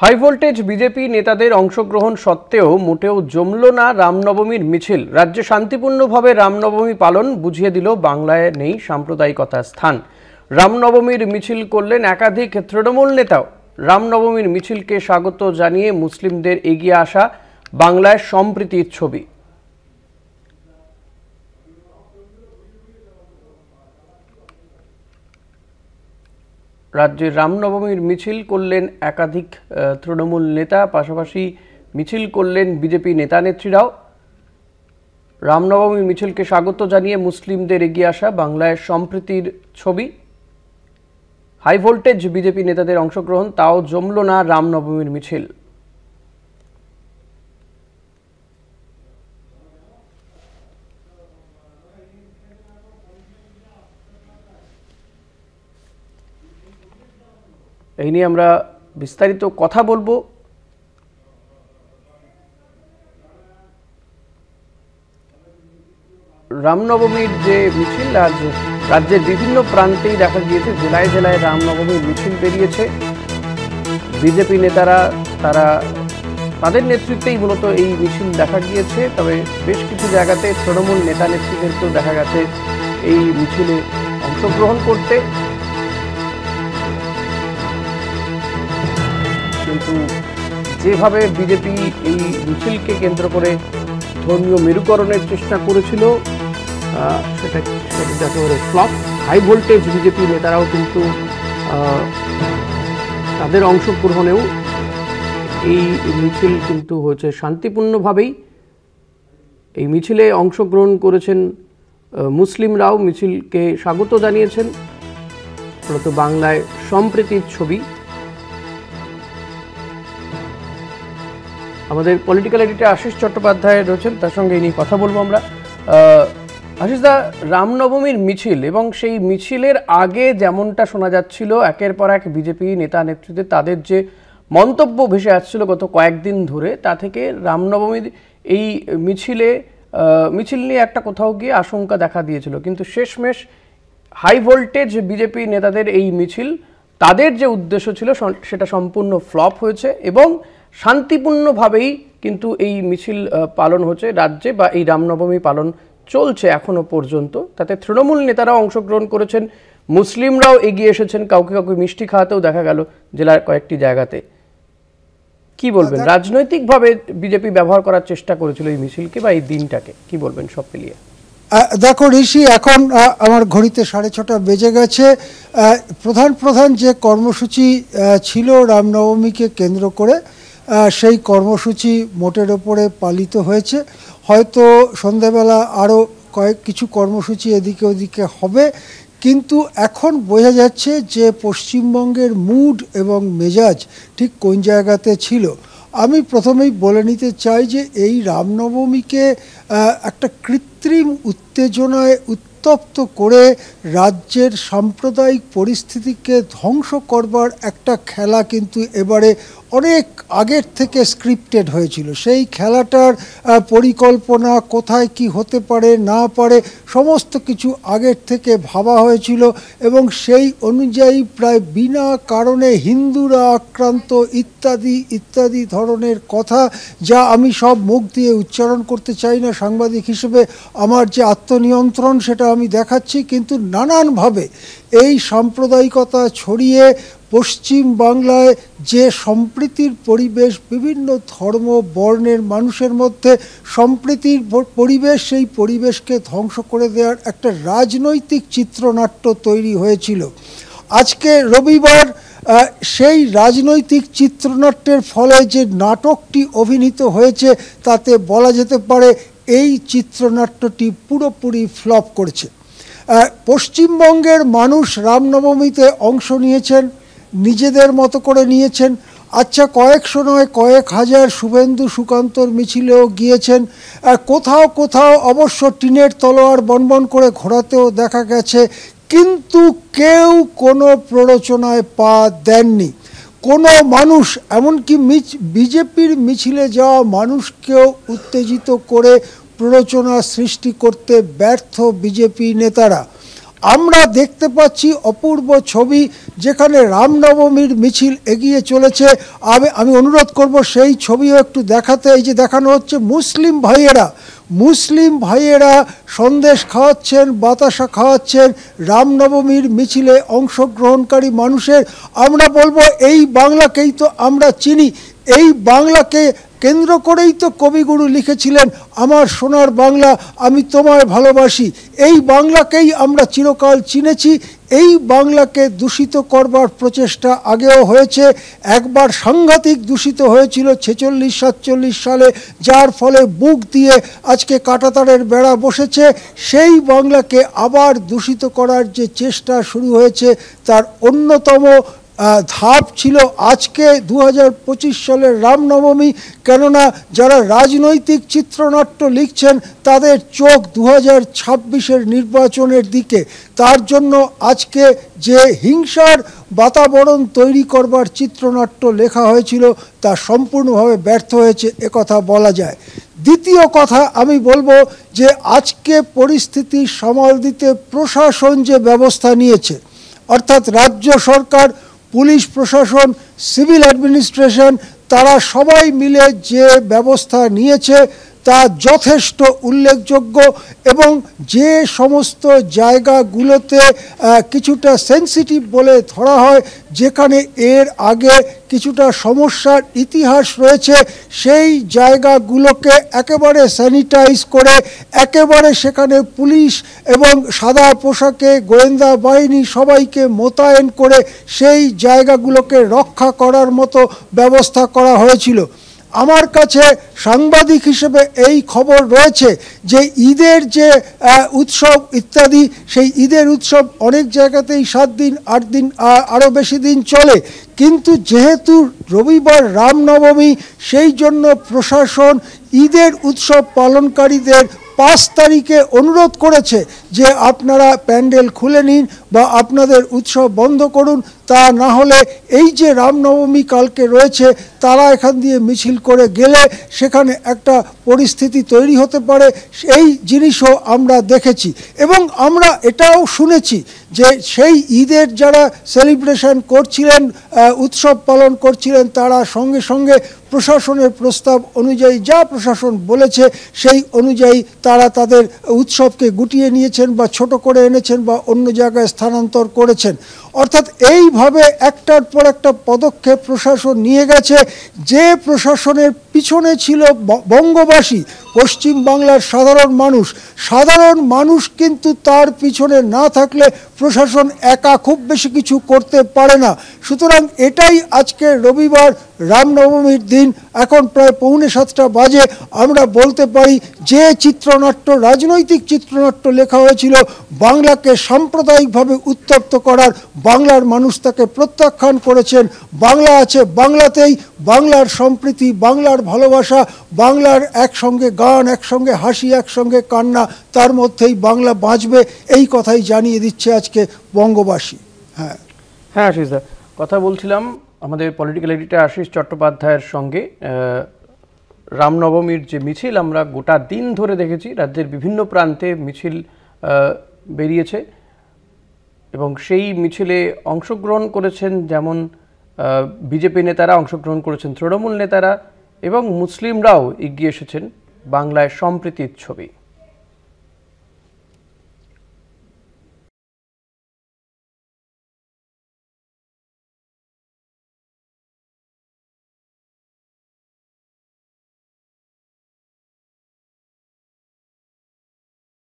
High voltage BJP নেতাদের অংশগ্রহণ সত্ত্বেও মোটেও জমল না রামনবমীর মিছিল। রাজ্যে শান্তিপূর্ণভাবে রামনবমী পালন বুঝিয়ে দিল বাংলায় নেই সাম্প্রদায়িকতার স্থান। রামনবমীর মিছিল করলেন একাধিক তৃণমূল নেতাও। রামনবমীর মিছিলকে স্বাগত জানিয়ে মুসলিমদের এগিয়ে আসা বাংলায় সম্প্রীতির ছবি। রাজ্যে রামনবমীর মিছিল করলেন একাধিক তৃণমূল নেতা, পাশাপাশি মিছিল করলেন বিজেপি নেতা নেত্রীরাও। রামনবমীর মিছিলকে স্বাগত জানিয়ে মুসলিমদের এগিয়ে আসা বাংলায় সম্প্রীতির ছবি। হাই ভোল্টেজ বিজেপি নেতাদের অংশগ্রহণ, তাও জমল না রামনবমীর মিছিল। এই নিয়ে আমরা বিস্তারিত কথা বলবো। রামনবমীর যে মিছিল আজ রাজ্যের বিভিন্ন প্রান্তেই দেখা গিয়েছে, জেলায় জেলায় রামনবমীর মিছিল বেরিয়েছে। বিজেপি নেতারা তাদের নেতৃত্বেই মূলত এই মিছিল দেখা গিয়েছে। তবে বেশ কিছু জায়গাতে তৃণমূল নেতা নেত্রীদেরকেও দেখা গেছে এই মিছিলে অংশগ্রহণ করতে। কিন্তু যেভাবে বিজেপি এই মিছিলকে কেন্দ্র করে ধর্মীয় মেরুকরণের চেষ্টা করেছিল, সেটা একেবারে ফ্লপ। হাই ভোল্টেজ বিজেপি নেতারাও কিন্তু তাদের অংশগ্রহণেও এই মিছিল কিন্তু হয়েছে শান্তিপূর্ণভাবেই। এই মিছিলে অংশগ্রহণ করেছেন মুসলিমরাও, মিছিলকে স্বাগত জানিয়েছেন। মূলত বাংলায় সম্প্রীতির ছবি। আমাদের পলিটিক্যাল এডিটর আশিস চট্টোপাধ্যায় রয়েছেন, তার সঙ্গে এই নিয়ে কথা বলবো আমরা। আশিস দা, রামনবমীর মিছিল এবং সেই মিছিলের আগে যেমনটা শোনা যাচ্ছিল একের পর এক বিজেপি নেতা নেতৃত্বে তাদের যে মন্তব্য ভেসে আসছিল গত কয়েকদিন ধরে, তা থেকে রামনবমীর এই মিছিল নিয়ে একটা কোথাও গিয়ে আশঙ্কা দেখা দিয়েছিল। কিন্তু শেষমেশ হাই ভোল্টেজ বিজেপি নেতাদের এই মিছিল, তাদের যে উদ্দেশ্য ছিল সেটা সম্পূর্ণ ফ্লপ হয়েছে এবং শান্তিপূর্ণভাবেই কিন্তু এই মিছিল পালন হচ্ছে রাজ্যে, বা এই রামনবমী পালন চলছে এখনো পর্যন্ত। তাতে তৃণমূল নেতারাও অংশগ্রহণ করেছেন, মুসলিমরাও এগিয়ে এসেছেন, কাউকে কাউকে মিষ্টি খাওয়াতেও দেখা গেল জেলার কয়েকটি জায়গাতে। কি বলবেন, রাজনৈতিকভাবে বিজেপি ব্যবহার করার চেষ্টা করেছিল এই মিছিলকে বা এই দিনটাকে, কি বলবেন সব মিলিয়ে? দেখো ঋষি, এখন আমার ঘড়িতে 6:30 বেজে গেছে। প্রধান যে কর্মসূচি ছিল রামনবমীকে কেন্দ্র করে, সেই কর্মসূচি মোটের ওপরে পালিত হয়েছে। হয়তো সন্ধ্যাবেলা আরও কিছু কর্মসূচি এদিকে ওদিকে হবে, কিন্তু এখন বোঝা যাচ্ছে যে পশ্চিমবঙ্গের মুড এবং মেজাজ ঠিক কোন জায়গাতে ছিল। আমি প্রথমেই বলে নিতে চাই যে এই রামনবমীকে একটা কৃত্রিম উত্তেজনায় উত্তপ্ত করে রাজ্যের সাম্প্রদায়িক পরিস্থিতিকে ধ্বংস করবার একটা খেলা কিন্তু এবারে অনেক আগের থেকে স্ক্রিপ্টেড হয়েছিল। সেই খেলাটার পরিকল্পনা, কোথায় কি হতে পারে না পারে, সমস্ত কিছু আগের থেকে ভাবা হয়েছিল এবং সেই অনুযায়ী প্রায় বিনা কারণে হিন্দুরা আক্রান্ত ইত্যাদি ইত্যাদি ধরনের কথা, যা আমি সব মুখ দিয়ে উচ্চারণ করতে চাই না। সাংবাদিক হিসেবে আমার যে আত্মনিয়ন্ত্রণ সেটা আমি দেখাচ্ছি, কিন্তু নানানভাবে এই সাম্প্রদায়িকতা ছড়িয়ে পশ্চিম বাংলায় যে সম্প্রীতির পরিবেশ, বিভিন্ন ধর্ম বর্ণের মানুষের মধ্যে সম্প্রীতির পরিবেশ, সেই পরিবেশকে ধ্বংস করে দেওয়ার একটা রাজনৈতিক চিত্রনাট্য তৈরি হয়েছিল। আজকে রবিবার সেই রাজনৈতিক চিত্রনাট্যের ফলে যে নাটকটি অভিনীত হয়েছে, তাতে বলা যেতে পারে এই চিত্রনাট্যটি পুরোপুরি ফ্লপ করেছে। পশ্চিমবঙ্গের মানুষ রামনবমীতে অংশ নিয়েছেন, নিজেদের মতো করে নিয়েছেন। আচ্ছা, কয়েকশো নয় কয়েক হাজার শুভেন্দু সুকান্তর মিছিলেও গিয়েছেন। কোথাও কোথাও অবশ্য টিনের তলোয়ার বনবন করে ঘোরাতেও দেখা গেছে, কিন্তু কেউ কোনো প্ররোচনায় পা দেননি। কোনো মানুষ, এমনকি বিজেপির মিছিলে যাওয়া মানুষকেও উত্তেজিত করে প্ররোচনা সৃষ্টি করতে ব্যর্থ বিজেপি নেতারা। আমরা দেখতে পাচ্ছি অপূর্ব ছবি, যেখানে রামনবমীর মিছিল এগিয়ে চলেছে। আমি অনুরোধ করব সেই ছবিও একটু দেখাতে। এই যে দেখানো হচ্ছে মুসলিম ভাইয়েরা সন্দেশ খাওয়াচ্ছেন, বাতাসা খাওয়াচ্ছেন রামনবমীর মিছিলে অংশগ্রহণকারী মানুষের। আমরা বলবো এই বাংলাকেই তো আমরা চিনি, এই বাংলাকে কেন্দ্র করেই তো কবিগুরু লিখেছিলেন আমার সোনার বাংলা আমি তোমায় ভালোবাসি। এই বাংলাকেই আমরা চিরকাল চিনেছি। এই বাংলাকে দূষিত করবার প্রচেষ্টা আগেও হয়েছে, একবার সাংঘাতিক দূষিত হয়েছিল 46-47 সালে, যার ফলে বুক দিয়ে আজকে কাঁটাতারের বেড়া বসেছে। সেই বাংলাকে আবার দূষিত করার যে চেষ্টা শুরু হয়েছে, তার অন্যতম ধাপ ছিল আজকে 2025 সালের রামনবমী। কেননা যারা রাজনৈতিক চিত্রনাট্য লিখছেন তাদের চোখ 2026-এর নির্বাচনের দিকে। তার জন্য আজকে যে হিংসার বাতাবরণ তৈরি করবার চিত্রনাট্য লেখা হয়েছিল তা সম্পূর্ণভাবে ব্যর্থ হয়েছে, একথা বলা যায়। দ্বিতীয় কথা আমি বলবো যে আজকে পরিস্থিতি সামাল দিতে প্রশাসন যে ব্যবস্থা নিয়েছে, অর্থাৎ রাজ্য সরকার, পুলিশ প্রশাসন, সিভিল অ্যাডমিনিস্ট্রেশন, তারা সবাই মিলে যে ব্যবস্থা নিয়েছে তা যথেষ্ট উল্লেখযোগ্য। এবং যে সমস্ত জায়গাগুলোতে কিছুটা সেন্সিটিভ বলে ধরা হয়, যেখানে এর আগে কিছুটা সমস্যার ইতিহাস রয়েছে, সেই জায়গাগুলোকে একেবারে স্যানিটাইজ করে একেবারে সেখানে পুলিশ এবং সাদা পোশাকে গোয়েন্দা বাহিনী সবাইকে মোতায়েন করে সেই জায়গাগুলোকে রক্ষা করার মতো ব্যবস্থা করা হয়েছিল। আমার কাছে সাংবাদিক হিসেবে এই খবর রয়েছে যে ঈদের যে উৎসব ইত্যাদি, সেই ঈদের উৎসব অনেক জায়গাতেই 7 দিন 8 দিন আরও বেশি দিন চলে, কিন্তু যেহেতু রবিবার রামনবমী, সেই জন্য প্রশাসন ঈদের উৎসব পালনকারীদের 5 তারিখে অনুরোধ করেছে যে আপনারা প্যান্ডেল খুলে নিন বা আপনাদের উৎসব বন্ধ করুন, তা না হলে এই যে রামনবমী কালকে রয়েছে তারা এখান দিয়ে মিছিল করে গেলে সেখানে একটা পরিস্থিতি তৈরি হতে পারে। এই জিনিসও আমরা দেখেছি এবং আমরা এটাও শুনেছি যে সেই ঈদের যারা সেলিব্রেশন করছিলেন, উৎসব পালন করছিলেন, তারা সঙ্গে সঙ্গে প্রশাসনের প্রস্তাব অনুযায়ী যা প্রশাসন বলেছে সেই অনুযায়ী তারা তাদের উৎসবকে গুটিয়ে নিয়েছেন বা ছোট করে এনেছেন বা অন্য জায়গায় স্থানান্তর করেছেন। অর্থাৎ এইভাবে একটার পর একটা পদক্ষেপ প্রশাসন নিয়ে গেছে। যে প্রশাসনের পিছনে ছিল বঙ্গবাসী, পশ্চিম বাংলার সাধারণ মানুষ কিন্তু তার পিছনে না থাকলে প্রশাসন একা খুব বেশি কিছু করতে পারে না। সুতরাং এটাই আজকে রবিবার রামনবমীর দিন, এখন প্রায় 6:45 বাজে, আমরা বলতে পারি যে চিত্রনাট্য, রাজনৈতিক চিত্রনাট্য লেখা হয়েছিল বাংলাকে সাম্প্রদায়িকভাবে উত্তপ্ত করার, বাংলার মানুষ তাকে প্রত্যাখ্যান করেছেন। বাংলা আছে বাংলাতেই, বাংলার সম্প্রীতি, বাংলার ভালোবাসা, বাংলার একসঙ্গে গান, একসঙ্গে হাসি, একসঙ্গে কান্না, তার মধ্যেই বাংলা বাঁচবে, এই কথাই জানিয়ে দিচ্ছে আজকে বঙ্গবাসী। হ্যাঁ আশিস দা, কথা বলছিলাম আমাদের পলিটিক্যাল এডিটর আশিস চট্টোপাধ্যায়ের সঙ্গে। রামনবমীর যে মিছিল আমরা গোটা দিন ধরে দেখেছি, রাজ্যের বিভিন্ন প্রান্তে মিছিল বেরিয়েছে এবং সেই মিছিলে অংশগ্রহণ করেছেন যেমন বিজেপি নেতারা, অংশগ্রহণ করেছেন তৃণমূল নেতারা এবং মুসলিমরাও এগিয়ে এসেছেন বাংলায় সম্প্রীতির ছবি।